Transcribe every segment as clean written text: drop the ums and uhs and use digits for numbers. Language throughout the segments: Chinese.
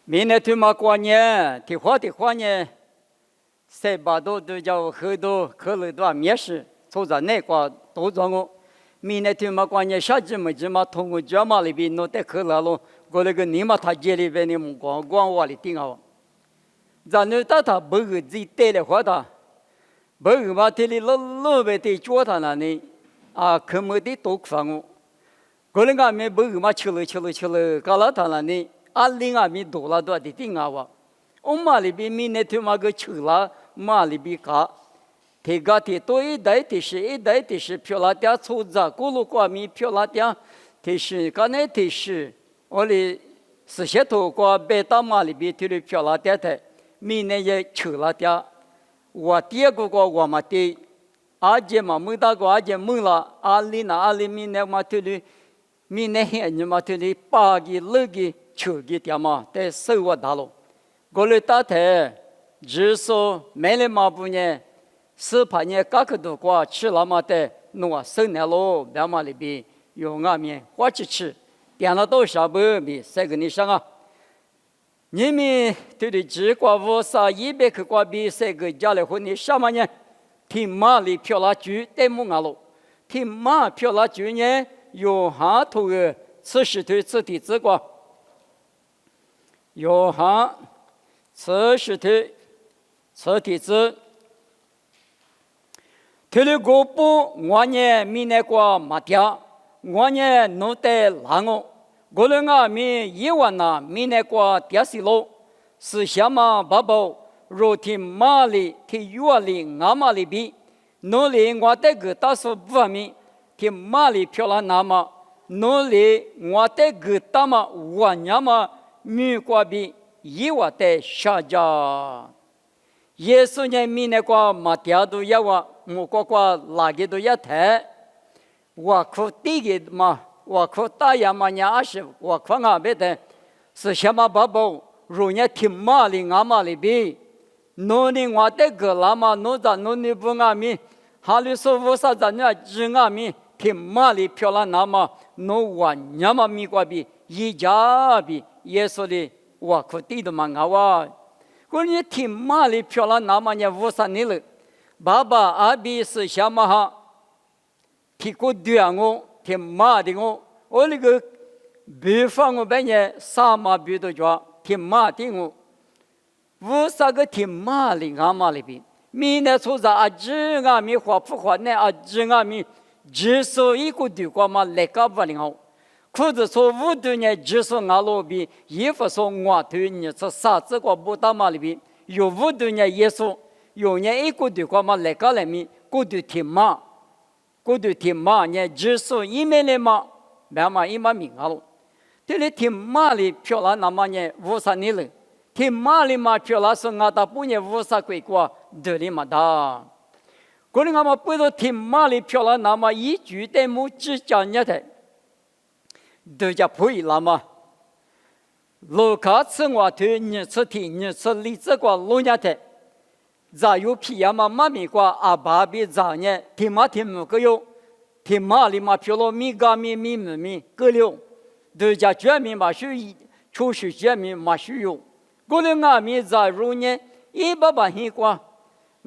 明年他妈过年，提花年，塞巴多都叫很多可乐多面食，从在那块都做我。明年他妈过年，夏季么子嘛，通过家嘛里边弄点可乐咯，过那个你嘛他家里边的么光瓦里顶好。咱那打他不个自己带来花他，不个嘛这里老白的脚他那里啊，可没得多放我。过那个没不个嘛吃了，搞了他那里。阿linga mi dola do di tinga wa umma li bi mi ne thuma go chula ma li bi ka te ga te to e dai te shi pyola tia chuza kulu kwa mi pyola tia te shi ka ne te shi oli se she to kwa beta ma li bi tu pyola tia te mi ne ye chula tia wa tia go kwa wa ma te aje ma mu da go aje mu la ali mi ne ma tu mi ne he ni ma tu pa gi lu gi求给爹妈在生活大路，过来打台，只说每年嘛不呢，18年各个都过吃了嘛的，弄生年咯，别嘛里边有外面花去吃，点了多少百米，这个你想啊？你们对的只过五啥100克过比这个家里婚你什么呢？听马里漂拉局在木阿路，听马漂拉局呢有哈头个40头自体之过。约翰40头，此体子，他的国部我呢米那个马条，我呢弄得烂哦，我们啊米一万呐米那个电视路，是什么宝宝？若听马里听月里阿玛里比，努力我这个大数不米，听马里漂亮那么，努力我这个大嘛我娘嘛。米过比一万的下家，耶稣呢米那个马条都要我，木瓜瓜哪个都要抬，我可第一个嘛，我可大呀嘛伢是我可俺别的，是什么宝宝？如伢听马里阿玛里比，努力我这个拉嘛努在努力不阿米，哈里说我啥子呢？只阿米听马里漂亮那么努我伢嘛米过比一家比。耶稣的我可地的嘛我，我你听马里漂亮那么呢53年了，爸爸阿比是什么哈？听过对我听马的我那个北方我本呢啥嘛比都叫听马的53个听马里阿玛里边，明年出在阿只阿米花不花呢阿只阿米只说一个对过嘛来个不灵好。裤子说五对呢，只说阿罗比，衣服说我对呢，这啥子个不打嘛里边，有五对呢耶稣，有呢一个对个嘛来个里面，个对天马呢，只说一面的嘛，别嘛一嘛名阿罗，这里天马里漂亮那么呢50年了，天马里嘛漂亮是阿达不呢50块过，这里嘛大，可能阿嘛不知天马里漂亮那么一句的木只讲呢的。都叫不一了嘛？路卡吃我头，你吃天，你吃荔枝瓜路伢的，咋有皮呀嘛？妈咪瓜阿爸比咋呢？天马天木个有，天马里嘛漂了米嘎米个了，都叫全民嘛属于，出去全民嘛属于，过了俺米咋如呢？一把把黑瓜，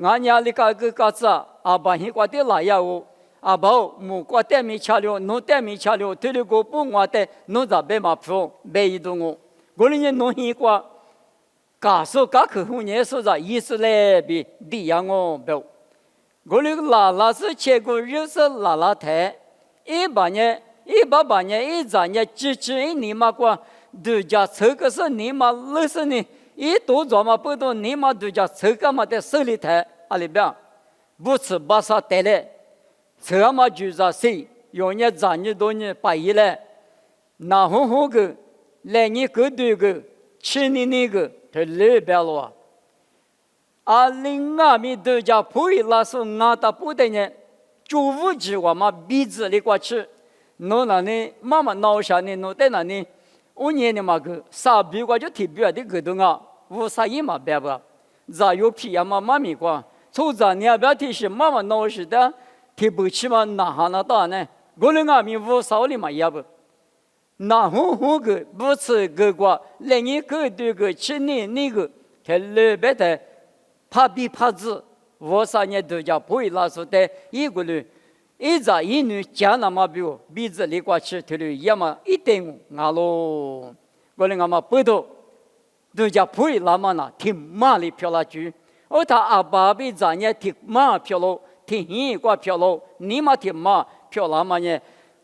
俺家里个子阿爸黑瓜的来呀哦。阿宝木瓜带米吃了，侬带米吃了，对了个不我带，侬咋别嘛铺，别一动我，我人家侬一瓜，假说假口红年说啥意思嘞？比地样我不，我那个拉是切过肉是拉台，一把年一张年支持一年嘛瓜，都家这个是你嘛累死你，一多做嘛不多，你嘛都家这个嘛在手里台，阿里边，不吃把啥带来。这嘛就是谁？有人赚你多年把一来，那红个来你个对个，吃你那个，他累不了啊！另外面都叫不一拉是俺的不得呢，就无知我嘛鼻子里过去，侬那呢妈妈闹啥呢？侬在那呢？我年的嘛个啥比过就特别的个东啊，无啥也嘛别不，咋有皮呀嘛妈咪过，从咱你也别提是妈妈闹事的。提不起嘛，那哈那大呢？我们阿弥无少哩嘛也不，那红个不吃个瓜，来你个对个吃你那个，他老白的怕比怕子，我啥年都叫不会拉说的，一个人一早一女讲那么比我鼻子里瓜吃，他的也嘛一定俺喽，我们俺们不懂。都叫不会那么呢，挺马里漂了去。而他阿爸比咱也挺马漂了，挺一挂漂了，你嘛挺马漂了嘛呢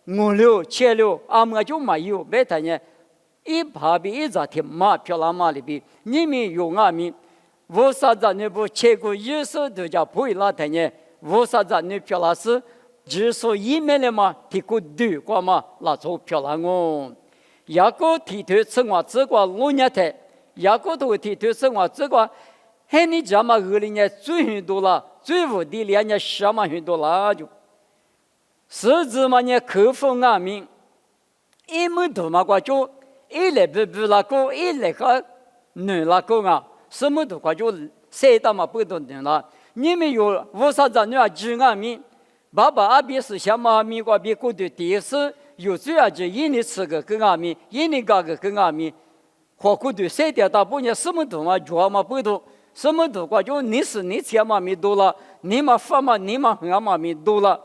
？5、6、7、6，阿们就没有，别他呢，一爸比一咱挺马漂了嘛里边，你们有阿们，我啥子你不切过意思都叫不会那他呢？我啥子你漂了是，只说一面的嘛，提过对过嘛，那就漂了哦。雅各提头生活只过6年台。雅各头提头生活这个，还你这么恶劣呢？最很多了，最无敌的呢，什么很多了就。实质嘛呢，口风阿明，一门多嘛个就一来不那个，一来个女那个啊，什么都个就谁他妈不懂的了。你们有为啥子女儿知阿明？爸爸阿边是想嘛咪个别个的第四，有这样子一年吃个跟阿明，一年搞个跟阿明。或过对谁的大半年什么都嘛做嘛不多，什么都过就你是你钱嘛没多了，你嘛发嘛你嘛俺嘛没多了，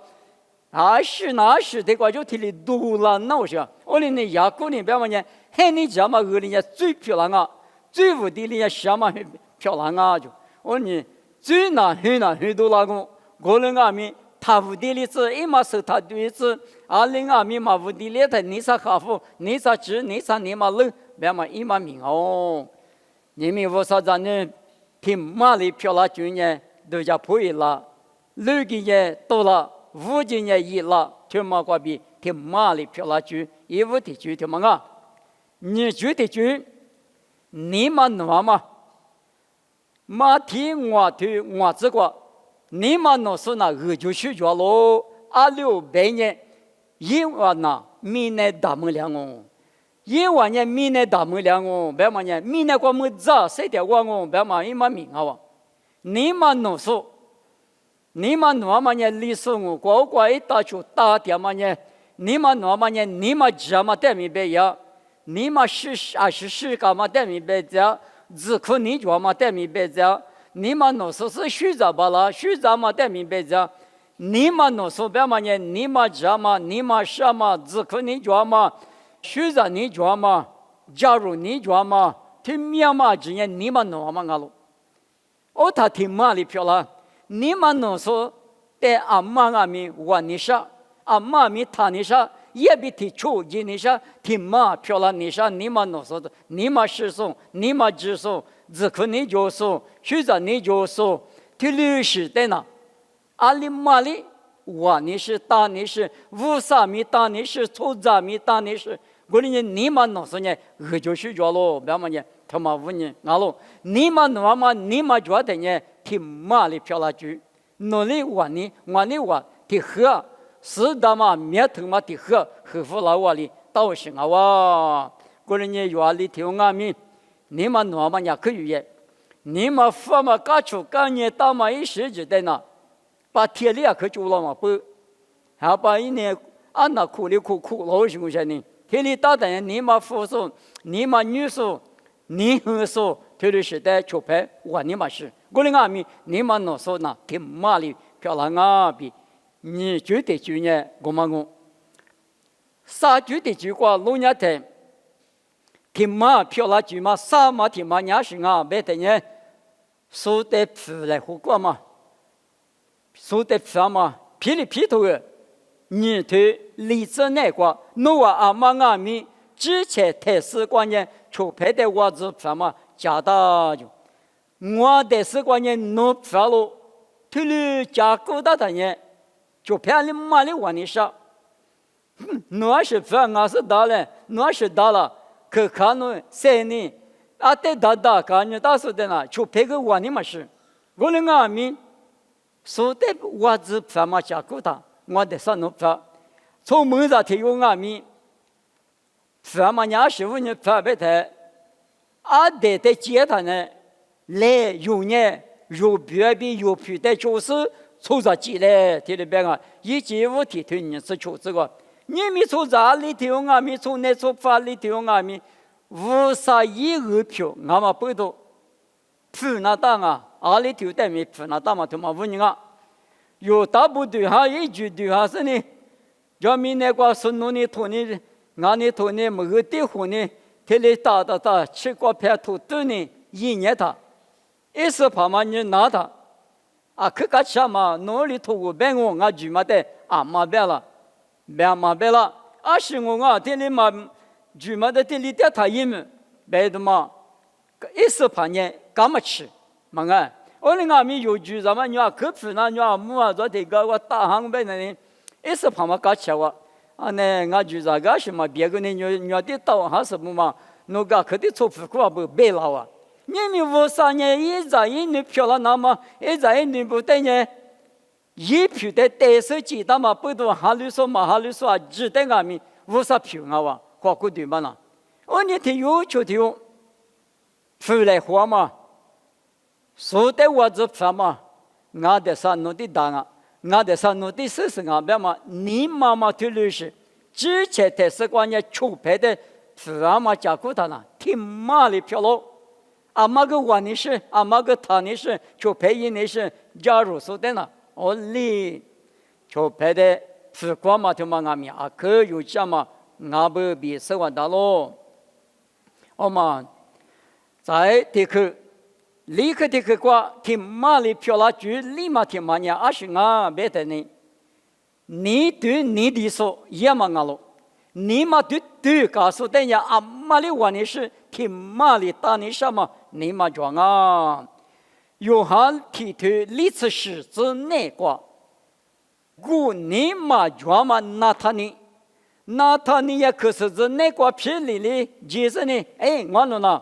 那是的过就提里多了那些，我哩你雅各里边嘛呢，还你这么个里呢最漂亮啊，最无敌里呢什么漂亮啊就，我你最难很多那个，我人阿咪他无敌里子一嘛是他对子，阿人阿咪嘛无敌里头你啥客户，你啥吃你啥你嘛冷。别嘛一嘛命哦，你们我啥子呢？挺马里漂了去呢，都叫不会了。6个月到了，5个月一了，就嘛个比挺马里漂了去，1、5的去挺嘛啊？你觉得去？你嘛弄嘛？马蹄我腿我这个，你嘛弄是那就去着喽。26年，一万那米内大门两哦。1万年米内大门两哦，别嘛呢，米内过么早谁的我哦，别嘛一嘛命啊哇，你嘛弄说，你嘛弄嘛呢，历史我过一大就大点嘛呢，你嘛弄嘛呢，你嘛这嘛带米别呀，你嘛是干嘛带米别家，只可你做嘛带米别家，你嘛弄说是虚着罢了，虚着嘛带米别家，你嘛弄说别嘛呢，你嘛这嘛，你嘛什么，只可你做嘛。学着你做嘛，假如你做嘛，听面嘛之间你们弄嘛个咯？我他听嘛里漂亮，你们弄说在阿妈阿咪我你说，阿妈咪他你说，也比提出去你说听嘛漂亮你说你们弄说的，你们是说，你们只说，只可你就说，学着你就说，听律师在哪？阿里嘛里。我你是大你是乌萨米大你是粗杂米大你是，我哩你嘛弄说呢，就是着咯，别嘛呢，他妈问你，俺咯，你嘛弄嘛，你嘛觉得呢，挺嘛里漂了去，努力我挺喝，是的嘛，面头嘛挺喝服了我哩，倒是啊哇，我哩呢原里挺阿米，你嘛弄嘛也可以耶，你嘛发嘛干出干呢，大嘛一时就在那。把铁力可做了嘛不，还把一年按那苦里苦老行不行呢？铁力大的你嘛夫说，你嘛女说，你和说，铁力时代出牌，我你嘛是，我的阿米你嘛能说那挺马里漂亮啊比，你绝对就呢我嘛我，啥绝对就过老年代，挺马漂亮就嘛啥嘛挺马伢是啊，别的呢，说得出来好过嘛。说的什么？噼里噼头的，你对理智那个，我阿妈阿咪之前台式观念，出牌的我是什么假的就，我的是观念弄错了，对了加高大的人，就骗你妈的我你说，我是骗我是大了，我是大了，可看侬谁呢？啊，对大，看你大说的呢，就骗个我你嘛是，我的阿咪。说的我只什么加固他，我的啥弄法？从门上提供阿米，什么伢师傅你发白台，阿得的接他呢，来有呢有别比有皮的就是抽着进来，听里边啊，一节我提推你是出这个，你们从哪里头啊？咪从那从法里头啊？咪无啥一二票，俺们不都普那当啊？阿里头带咪普那当嘛？他妈问你啊？有大部队哈一句对哈是呢？叫咪那个孙奴呢托呢，俺呢托呢没个地方呢，他来打，吃个片头都呢一年他，一时怕嘛你拿他。啊，可个吃嘛，哪里头个别我俺住嘛的啊嘛别了，别嘛别了，啊是我啊，这里嘛住嘛的这里的他一么，别的嘛，一时怕呢干嘛吃，嘛个，我那俺们有住什么你啊，可不那你啊，木啊做这个我大行别那呢，一时怕嘛干吃我，啊呢俺住这个是嘛别个呢你的到还是么嘛，那个可得做不过不别了啊。你们无啥呢？一在一女票了，那么一在一女不对呢？一票的带手机，那么不都哈律说嘛？哈律说只带俺们无啥票啊？哇，花过对嘛啦？我你听有就听，出来花嘛？说的我这票嘛？俺的啥弄的当啊？俺的啥弄的事是俺别嘛？你妈妈推律师，之前的是关于出牌的票嘛？加过他呢？听妈的票喽？阿妈个我呢是，阿妈个他呢是，就陪伊呢是，加入说的呢，我哩就陪的是光嘛，就嘛阿咪阿可有讲嘛，阿不比十万大咯，我嘛在这个立刻这个瓜，听马里飘拉句，立马听嘛呢，阿是阿别的呢，你对你的说也嘛阿咯。你嘛对告诉大家阿妈的话呢是听马里打你什么？你嘛讲啊，约翰提头历次史之内挂，故你嘛讲嘛那他呢也可是之内挂皮里的，其实呢，哎，我弄那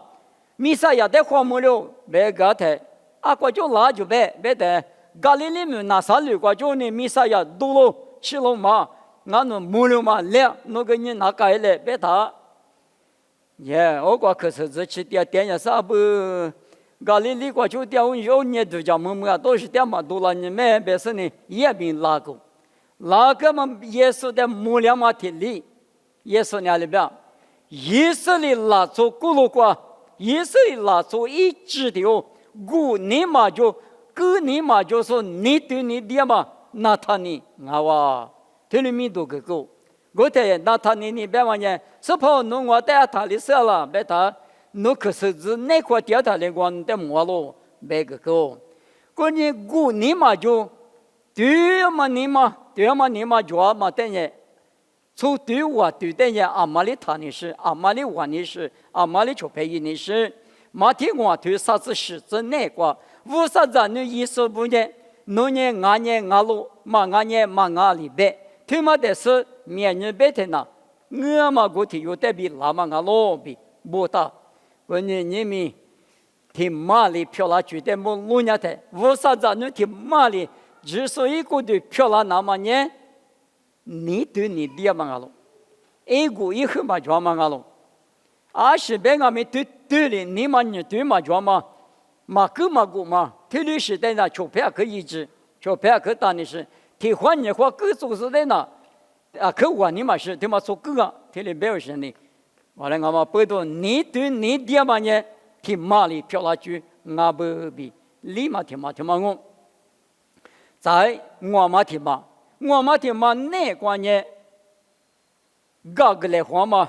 弥撒亚的花木了，别个的，啊，我就拉就别的，咖喱里面那啥了，我就呢弥撒亚多了吃了嘛。俺们木了嘛，两那个人拿开来别打，耶！我讲可是这去点也啥不，咖喱里过就点我有年都叫么么啊，都是点嘛多了，你们别是呢也别拉个嘛，耶稣的木了嘛天里，耶稣那里边，耶稣里拉出咕噜过，耶稣里拉出一直的哦，你嘛就说你对你爹嘛，那他呢我哇。这里面都个够，我在那他你别玩意，是怕弄我带他的事了，别他，弄可是指那块掉他的光的摸咯，别个够，过你嘛就对嘛你嘛就嘛等于，从对我对等于阿妈的他你是，阿妈的我你是，阿妈的就陪你是，马天我对啥子事指那块，无啥子你意思不呢？侬呢俺呢俺路嘛俺呢嘛俺里边。他妈的是面人白天呐，我嘛过去有代表拉嘛我老比不大，我你们听马里漂亮绝对没路伢的，为啥子你听马里之所以过对漂亮那么呢？你对你爹嘛我喽，一个一后嘛就嘛我喽，啊是别个们对的，你嘛你对嘛就嘛个嘛，这里是在那钞票可以治，钞票可当的是。替换你话各种是的呢，啊，可我你嘛是他妈做个啊，替你没有事呢。完了，我嘛不懂你对你爹嘛呢，替马里漂拉句，我不比立马替嘛我，在我嘛替嘛那关呢，嘎个来话嘛，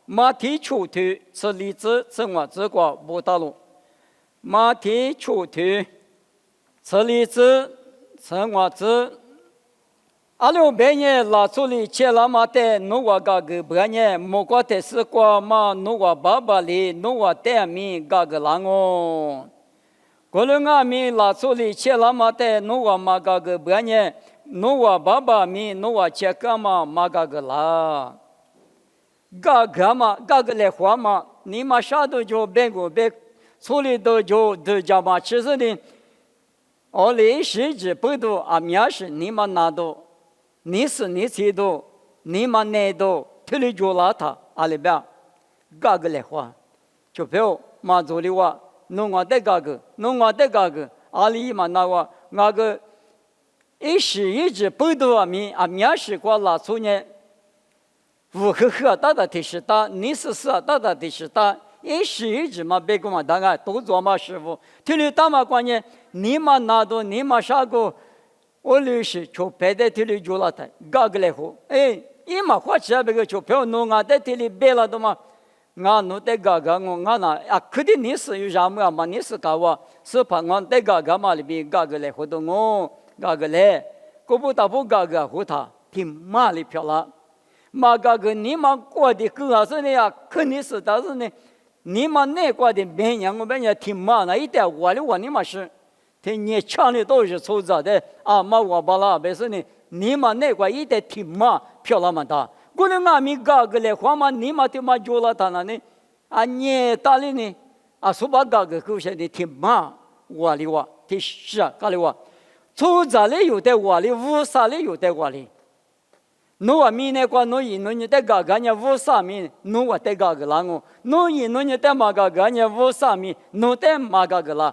马蹄出头吃荔枝吃我这个不大路，马蹄出头吃荔枝吃我这。阿六百年拉出来切拉马的，侬我嘎个百年，莫过的是过嘛，侬我爸爸里，侬我带米嘎个啷哦。过了俺米拉出来切拉马的，侬我嘛嘎个百年，侬我爸爸米，侬我切干嘛嘎个啦。嘎个嘛，嘎个来话嘛，你嘛啥都就别个别，处理都就讲嘛，其实呢，我历史只不多啊，面是你嘛拿到。你是你知道，你们那都特里就拉他阿里边，嘎个来话，就比如马祖的话，弄我的嘎个，阿里嘛那话，那个一时一直不多啊面是过拉出呢，无呵呵大大的是大，你是大大的是大，一时一直嘛，别个嘛，大概都做嘛师傅，听你大嘛关键，你嘛拿到你嘛啥个，我律师就别的听你做了的，搞个来后，哎，一嘛花钱别个就票弄啊，在听你别了的嘛。我弄得嘎嘎我那啊，肯定你是有啥么嘛？你是搞我，是怕我得嘎嘎嘛里边嘎个来活动我嘎个来，我不打不嘎个和他挺麻里漂亮，嘛嘎个你嘛过的更好是的呀，肯定是，但是呢，你嘛那过的别人我别人挺麻那一点我的我你嘛是，挺你抢的都是粗糙的啊嘛我巴拉别是呢，你嘛那过一点挺麻漂亮嘛大。过了俺们嘎个来，黄嘛你嘛就嘛做了他那呢，啊你打的呢，啊说把嘎个狗些的挺嘛，我的话，挺是啊，嘎的话，粗糙的有的我的，乌沙的有的我的，侬啊米那个侬一侬你得嘎个呢乌沙米，侬我得嘎个啦我，侬一侬你得嘛嘎个呢乌沙米，侬得嘛嘎个啦，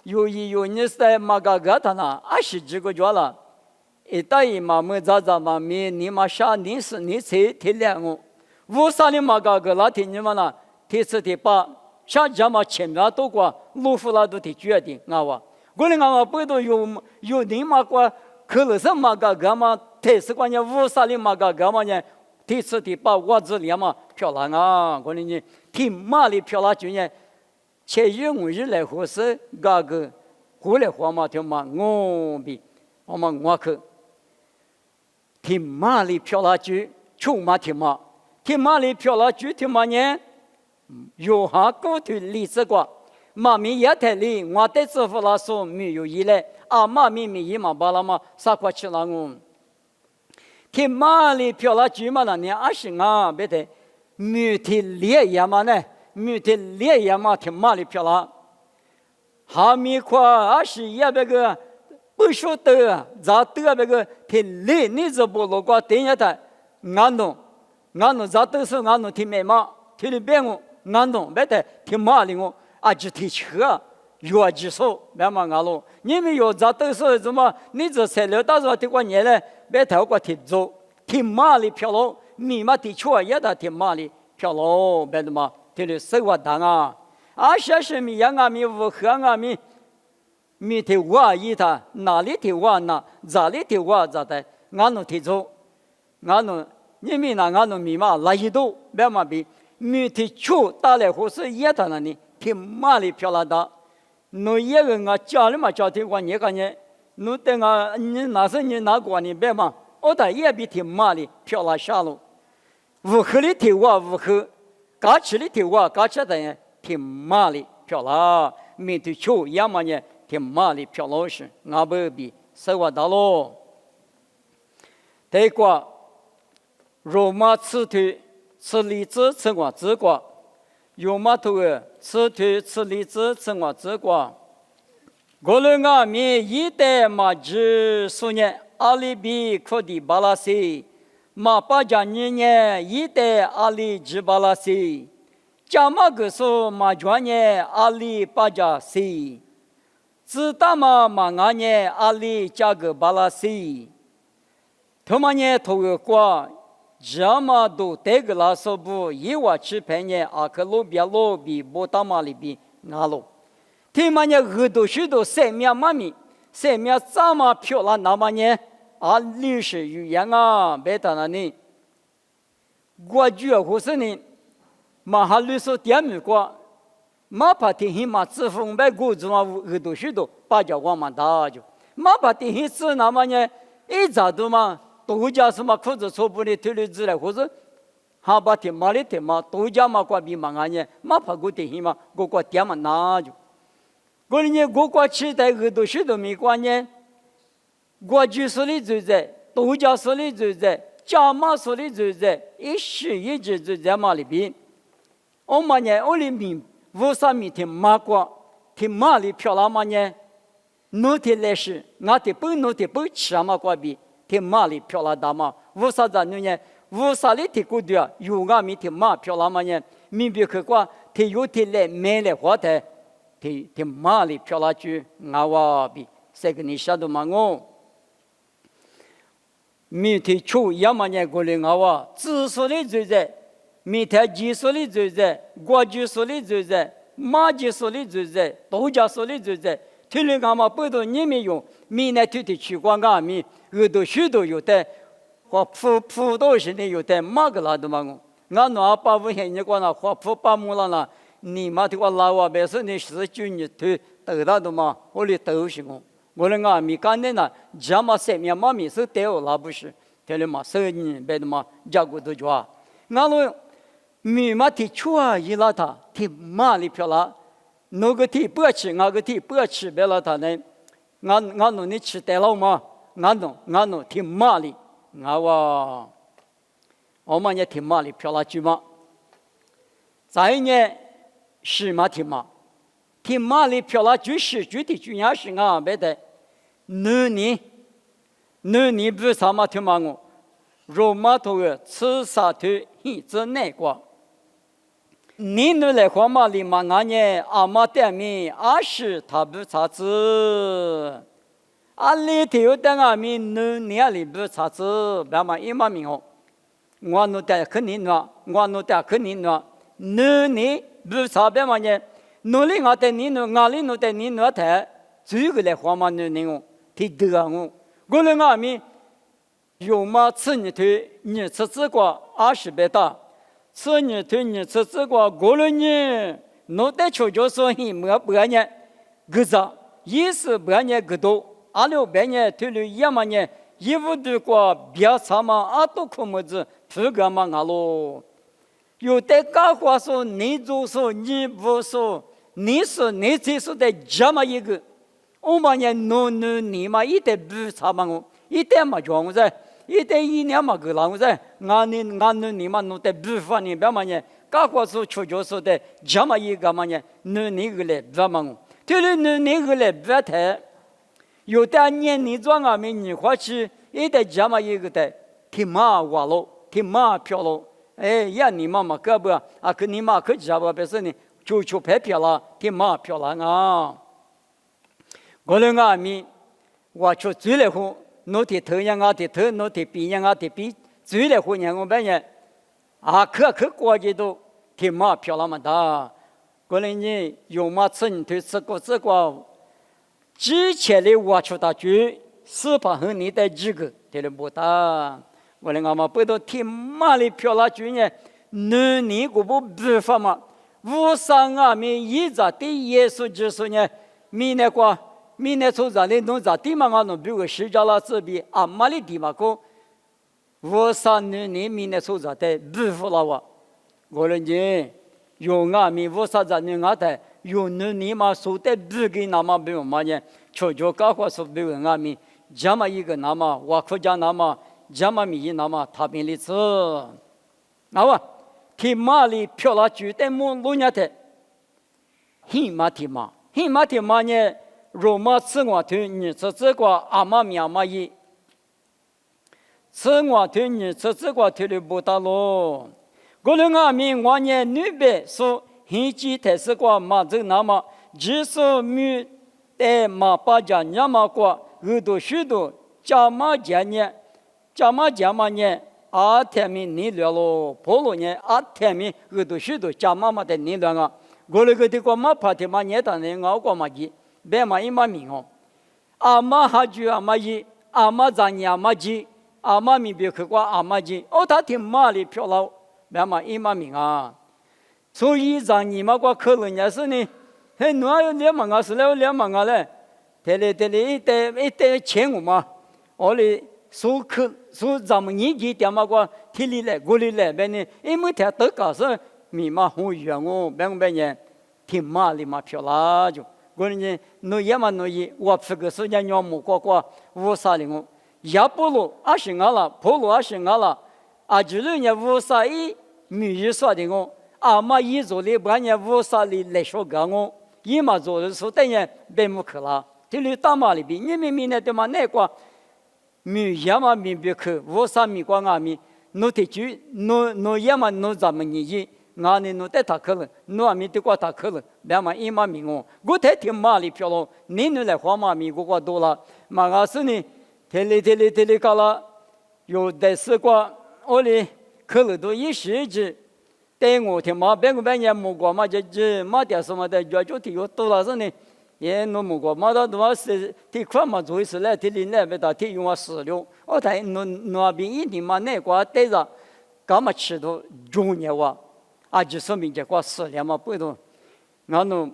有你是嘛嘎个他那，啊是这个叫了。一大一嘛么咋咋嘛咪你嘛啥你是你才体谅我，乌沙的嘛个个那天你们啦，天吃的把啥家嘛前面都过路夫拉都得决定啊哇，我的啊不都有你嘛过可能是嘛个个嘛，特是关键乌沙的嘛个个嘛呢，天吃的把我这里嘛漂亮啊，我的呢挺嘛的漂亮就呢，前日我日来合适个个过来话嘛就嘛我比我嘛我去。挺麻里漂亮句，穷嘛挺麻，挺麻里漂亮句挺嘛呢？有哈过去历史过，妈咪也太里，我对师傅来说没有依赖，啊妈咪没依嘛巴拉嘛，啥过去了我？挺麻里漂亮句嘛那呢？阿是啊，别的，没挺烈也嘛呢？没挺烈也嘛挺麻里漂亮，哈密瓜阿是也别个。不晓得咋得那个挺累，你这不如果等下他俺弄咋都是俺弄挺美嘛，挺里边我俺弄别的挺麻的我啊就挺车，有几手别嘛俺弄，你们有咋都是怎么？你这材料到时候挺过年嘞，别头过挺走，挺麻的漂亮，你嘛的确也得挺麻的漂亮，别的嘛，挺里生活当啊，啊些是米养俺们乌合俺们。米的话一他哪里的话呢？咋里的话咋的？俺弄提走，俺弄你们那俺弄米嘛来一度别嘛比米的球打来或是也他那里挺麻里漂亮的，侬一个俺家里嘛家庭关你看呢，侬等俺你那是你哪过呢？别嘛，我的也比挺麻里漂亮下路，乌合的的话乌合，嘎起的的话嘎起的挺麻里漂亮，米的球也嘛呢。挺麻里漂亮是，俺不比生活大喽。第一个，罗马刺腿吃荔枝吃我吃过，罗马头刺腿吃荔枝吃我吃过。我们俺们一代马子数年，阿里比克的巴拉西，马巴家年一代阿里吉巴拉西，加马个数马专年阿里巴家西。知道嘛？俺呢阿里加个巴拉西，他们呢头个过，这么多这个拉手部，一万七百年阿克罗比罗比波达马里比阿罗，他们呢很多许多生命妈咪，生命这么漂亮，那么呢啊历史语言啊，别的那呢，过去或是呢，马哈律所点没过。马帕天黑马自封白古子嘛，很多许多把家光嘛大就，马帕天黑子那么呢，一早都嘛，都家什么裤子错不的推理之类，或者哈巴天马里天嘛，都家嘛挂比嘛俺呢，马帕古天黑嘛，我挂点嘛那就，我呢我挂期待很多许多没关呢，我就说的就在，都家说的就在，家嘛说的就在，一时一直就在嘛里边，我嘛呢我里面。乌沙米挺麻瓜，挺麻里漂亮嘛呢？侬的来是，俺的不侬的不吃嘛瓜比，挺麻里漂亮大嘛？乌沙咋侬呢？乌沙里的古的，有俺们挺麻漂亮嘛呢？明别去瓜，挺有的来买来花的，挺麻里漂亮就俺话比，这个你晓得吗？米提出亚马年过来话，知识的罪在，米提技术的罪在，国际术的罪在，马技术的罪在，道家术的罪在。听了俺们不多你们用，米呢提去光俺们，耳朵许多有的，或普多些的有的，马个拉都嘛我，俺那把五千你管那或普把木了那，你妈的话拉我别说你19年头得到的嘛，我哩都是我们俺们干的那，家嘛生命嘛米是得我拉不是，听了嘛12年别的嘛家国都抓，俺们米嘛提出啊一拉他提马里漂啦。那个地不吃，那个地不吃，别了他呢。俺弄你吃得了吗？俺弄挺马里，俺我们也挺马里漂了去嘛。再呢，是嘛挺马里漂了就是具体主要是俺别的。男女不啥嘛挺嘛我，罗马头个吃啥头一直难过。你那来话嘛里嘛俺呢阿妈带面20他不查字，阿里头有带俺们2年里不查字，别嘛一嘛名哦，我弄带肯定喏，2年不查别嘛呢，弄里俺带你弄，俺里弄带你弄带，这个来话嘛2年哦，提得我来俺们有嘛吃你头，你吃这个20倍大。吃你对你吃这个过了你，弄得求求说你没不呢，个啥意思不呢个多，阿六别呢对了也嘛呢，衣服的个别啥嘛阿都可么子，这个嘛阿喽，有的家伙说你做说你不说，你说你这说的这么一个，我嘛呢弄你嘛一点不啥嘛我，一点嘛装噻。一点1年嘛个啷个噻？俺你嘛弄得不发你别嘛呢？搞过说求求说的，这么一个嘛呢？你个来别嘛我，对了你个来别太，有的年你装俺们你花去，一点这么一个的，挺马哇喽，挺马漂喽，哎呀你妈妈个不啊？跟你妈可知道别说你求拍漂了，挺马漂了啊！我来俺们，我去追来后。弄的头呀，俺的头；弄的鼻呀，俺的鼻。最来后年我半年，可过去都挺马漂亮嘛的。过来呢，有嘛吃你头吃过这个，之前的我出大局，是怕和你的几个，对了不大。我来俺们不都挺马的漂亮局呢？你个不法嘛？无上俺们一直对耶稣就是呢，明年从这里弄这地方啊，弄比如十家了这边啊，马里地嘛个，我3年明年从这的不服了我人家用俺们我啥子人俺的用你嘛说的不给那么比如嘛呢，就搞话说比如俺们这么一个那么我国家那么这么米那么他便利吃，那么提马里漂亮绝对没路伢的，提马呢？罗马吃我头，你吃这个阿妈咪阿妈伊，吃我头你吃这个头的不大咯。过了俺们我呢女辈说，现今才是个马走那么，只是米在马把家娘嘛过，耳朵许多家嘛家呢，阿天命你了咯，婆罗呢阿天命耳朵许多家妈妈的你了啊，过了个地方嘛怕的嘛年当年熬过嘛去。别嘛一嘛名哦，阿妈哈句阿妈一，阿妈咱阿妈几，阿妈咪别去过阿妈几，他挺马里漂亮，别嘛一嘛名啊，所以咱你嘛过可能也是呢，嘿，侬要2万啊，是了2万啊嘞，对嘞，一代钱我嘛，我嘞所咱们年纪点嘛过体力嘞，过力嘞，别呢，因为他都搞是米嘛红圆哦，别呢，挺马里嘛漂亮就。过年侬也嘛侬也，我这个时间要么过50零哦，也不如20年了，不如20年了，就是呢51米说的哦，阿妈一做的半年50里来说个哦，一嘛做的说等于别木去了，这里大马里边，你们明年对嘛那个米也嘛明别去50米光阿米，侬得去侬也嘛侬咱们年纪。俺呢，侬带他去了，侬还没得过他去了，别嘛一嘛名哦，我太挺马里漂了，你来花嘛米我多了，嘛俺是呢，天里搞了，有的时光我的可能都一时之，对我听嘛，别个半年没过嘛，就嘛点什么的，就提有多了是呢，也弄没过嘛，到多少是提快嘛，做一次来提零来别打提用我16，我睇那边一年嘛那个对着，干嘛吃到中年哇，啊就说明这个10年嘛不同，俺们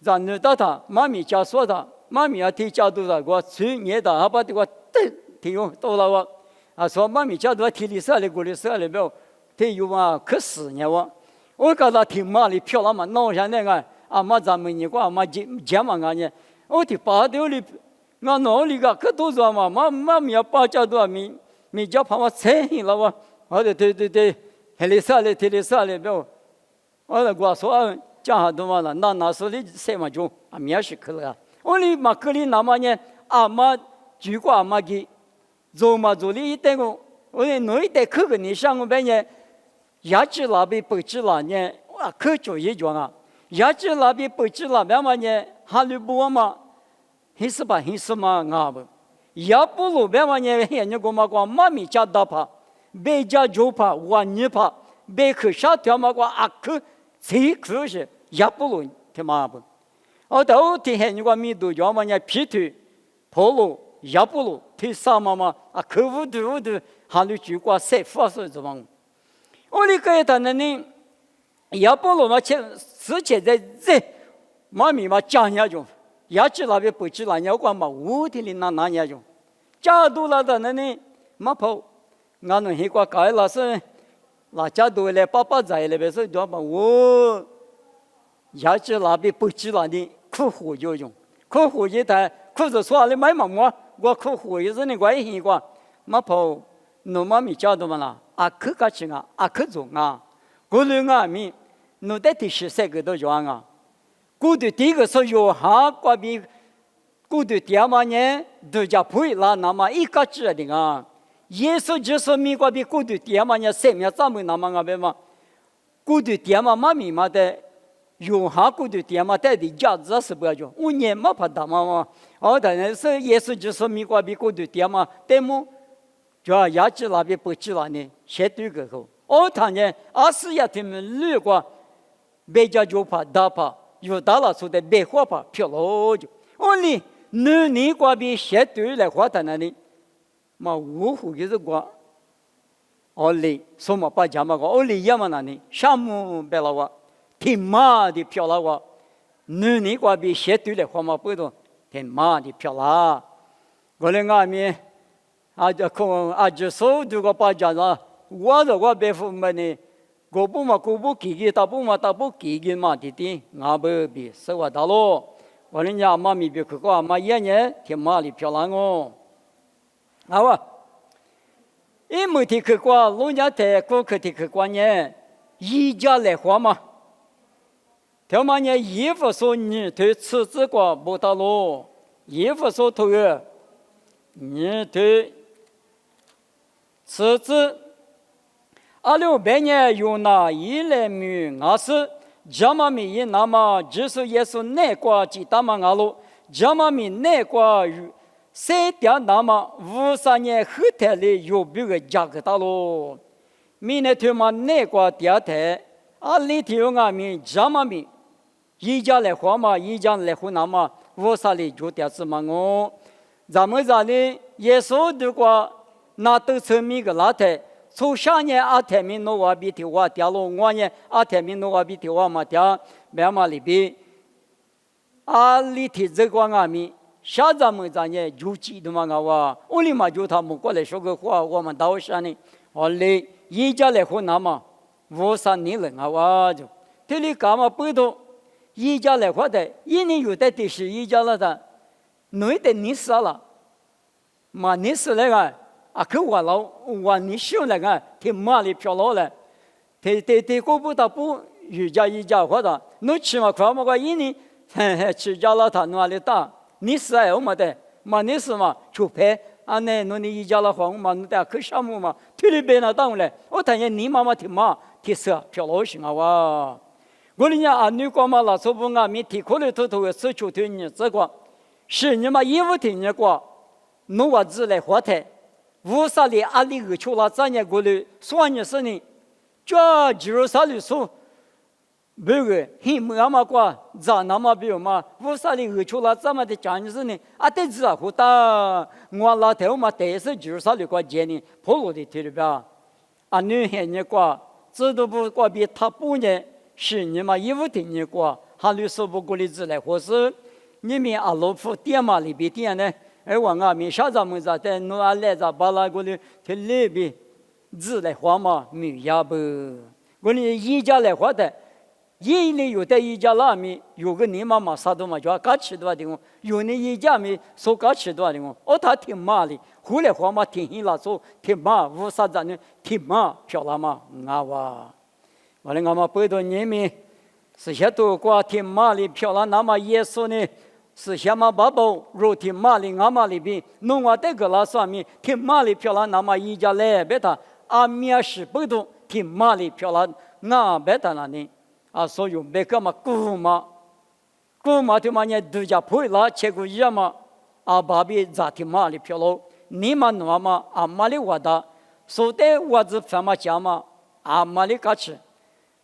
让你到他妈咪家说他，妈咪要提家多少个去年的，还把这个提用多了哇。啊，说妈咪家都提里色里过里色里边，提有嘛可10年哇！我告他提妈里漂亮嘛，弄下那个啊妈咱们你管妈姐嘛俺呢，我提八丢里，俺弄里个可多少嘛，妈咪要把家多咪家怕我拆了哇！我的对，提里色里边，我的我说讲下多嘛了，那时候里谁嘛就啊面是可了，我里嘛可里那么呢，啊妈举过啊妈给。做嘛做哩一点个，我哋弄一点可个你上个半年，牙齿那边不治了呢，哇可就一种啊，牙齿那边不治了，别嘛呢，哈利波嘛，黑死嘛啊不，牙不路别嘛呢，嘿你个嘛讲妈咪家大怕，别家就怕，我你怕，别去啥条嘛讲啊可，谁可是牙不路听嘛不，我到天嘿你个米都叫嘛呢皮腿，破路。也不如推啥嘛啊，客户都还能去过谁发生什么？我的个他呢，也不如嘛，之前在妈咪嘛讲下去，也知那边不知那要管嘛，我的那也就，假多了的呢，嘛跑，俺们那个改了是，那假多了爸在那边是叫嘛我，也知那边不知那的客户就用，客户一台，客户说你买嘛么？我客户也是那个一个，嘛跑，侬妈咪家的嘛啦，啊可干净啊，啊可重啊，过了啊咪，侬得第13个都讲啊，过的第一个是有哈过比，过的第二嘛呢，都叫不会啦，那么一个字的啊，耶稣就是咪过比过的第二嘛呢，3秒3秒那么个别嘛，过的第二嘛妈咪嘛的。有哈过的点嘛，带的价值是不要讲，我年嘛怕打嘛，哦，但是也是就是美国比过的点嘛，但么，就牙齿那边不治了呢，先对个后，哦，他呢，20他们如果别家就怕打怕，有打了出的别火怕漂了就，哦你，你过比先对来话他那里，嘛我胡就是过，哦你，什么把家嘛个，哦你也嘛那里，项目别了哇。挺妈的漂亮哇！你瓜比写对了话嘛不懂，挺妈的漂亮。我的外面就说这个把家了，我别父母呢，过不给，打不给嘛的，俺不比是我大咯。我人家妈咪别去过，妈爷爷挺妈的漂亮哦。好啊，一没提去过，老人家在过去提去过呢，一家来话嘛。条嘛呢？衣服说你对辞职过不到咯？衣服说头儿，你对辞职，2600年有那1来米阿是，加嘛米一那么就是也是内国几大嘛阿罗，加嘛米内国3点那么53年后台里有别个价格大咯，米呢条嘛内国第二台，2条阿米加嘛米。一家来活嘛，一家来湖南嘛，我啥里就点子嘛我，咱们这里也说的话，那都成米个老太，从上年2台米诺瓦比条话掉了，我年2台米诺瓦比条话嘛掉，别嘛里边，里头这个阿米，下咱们这呢就记得嘛我里嘛就他们过来说个话，我们到山里，我嘞一家来湖南嘛，我啥年了我就，这里干嘛不多。一家来话的，一年有的第11家了的，弄的你死了，嘛你死那个啊，可我你修那个，挺麻里漂亮了，te ko bu ta bu yu ja yi ja ho da no chi ma kwa ma kwa yin ni chi ja la ta no le ta ni sa yo ma de ma ni sa ma chu pe ane no ni yi ja la ho ma no da ke sha mu ma tu li be na dang le o ta ye ni ma ma ti sa pyo lo shi nga wa go li nya an ni ko ma la so bu nga mi ti ko le to to se chu tu ni zhe kwa shi ni ma yi wu ti ni kwa no wa zhi le hua te 乌萨里阿里个出了咱也过来，算你是呢，这就是啥里说，这个很么嘛过，咋那么比嘛？乌萨里个出了咱们的讲是呢，啊，对子啊，胡打我老头嘛，但是就是啥里过节呢，普罗的对吧？啊，女孩你过，这都不过比他不呢，是你嘛衣服的你过，还有说不过的子来，或是你们阿老夫点嘛里边点呢？而我俺们啥子么子，在弄阿来着把那个的去里边子来花嘛，没呀不？我们一家来花的，一里有的一家那面有个你妈妈啥都嘛，就要搞吃多的哦，有你一家面说搞吃多的哦，哦他挺麻的，后来花嘛挺hin了，说挺麻，无啥子呢，挺麻漂亮嘛，俺哇，完了俺们背到你们是些多瓜挺麻的漂亮，那么耶稣呢？是什么宝宝？肉挺麻里阿妈里边，弄我这个拉上面挺麻里漂亮，那么一家来别他阿面是不动挺麻里漂亮，那别他那呢？啊，所以别个嘛姑妈对嘛呢？度假配了，结果一嘛阿爸比咋挺麻里漂亮？你嘛弄嘛阿妈里我的，说的我是什么讲嘛？阿妈里嘎吃，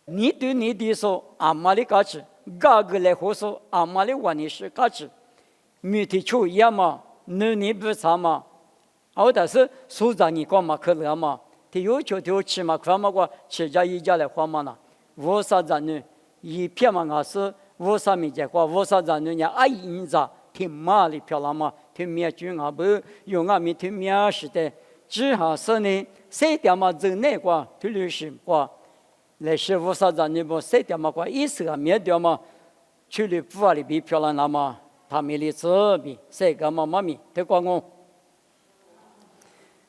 你对你的说阿妈里嘎吃。嘎个来和说阿妈的话你是嘎子，米的球一样嘛，你不差嘛，或者是苏长你干嘛可乐嘛，他有求就吃嘛，快嘛个吃家一家来花嘛呢，我啥子呢？一片嘛我是我啥没见过，我啥子呢？人阿姨子挺麻的漂亮嘛，挺面俊啊不，用俺们挺面实的，只好是呢，谁点嘛走那个，推律师过。来师傅啥子？你不谁点嘛？过意思啊？面点嘛？去里不啊里比漂亮那么，他没里这比谁个嘛？妈咪，对过我，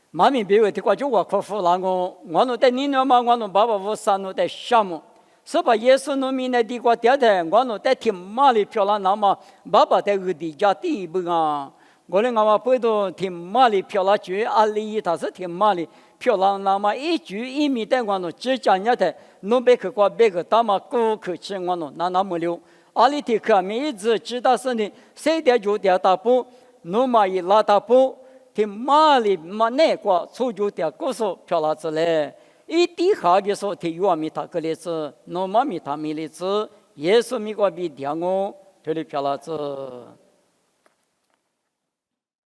妈咪别为对过就我克服那我弄在你那嘛，我弄爸爸我三弄在项目，是把耶稣弄米那地过点的，我弄在挺马里漂亮那么，爸爸在二弟家第一步啊，我嘞俺们背到挺马里漂亮就阿里他是挺马里。漂亮，那么一句一米的我弄只讲人的，弄别个过别个大嘛高口吃我弄那没留。阿里的克每一次知道是呢，谁的就点大步，弄嘛一拉大步，听马里嘛那个出就点高手漂亮子嘞。一地下的时候，听有米他个例子，弄嘛米他米例子，耶稣米个比点我，这里漂亮子。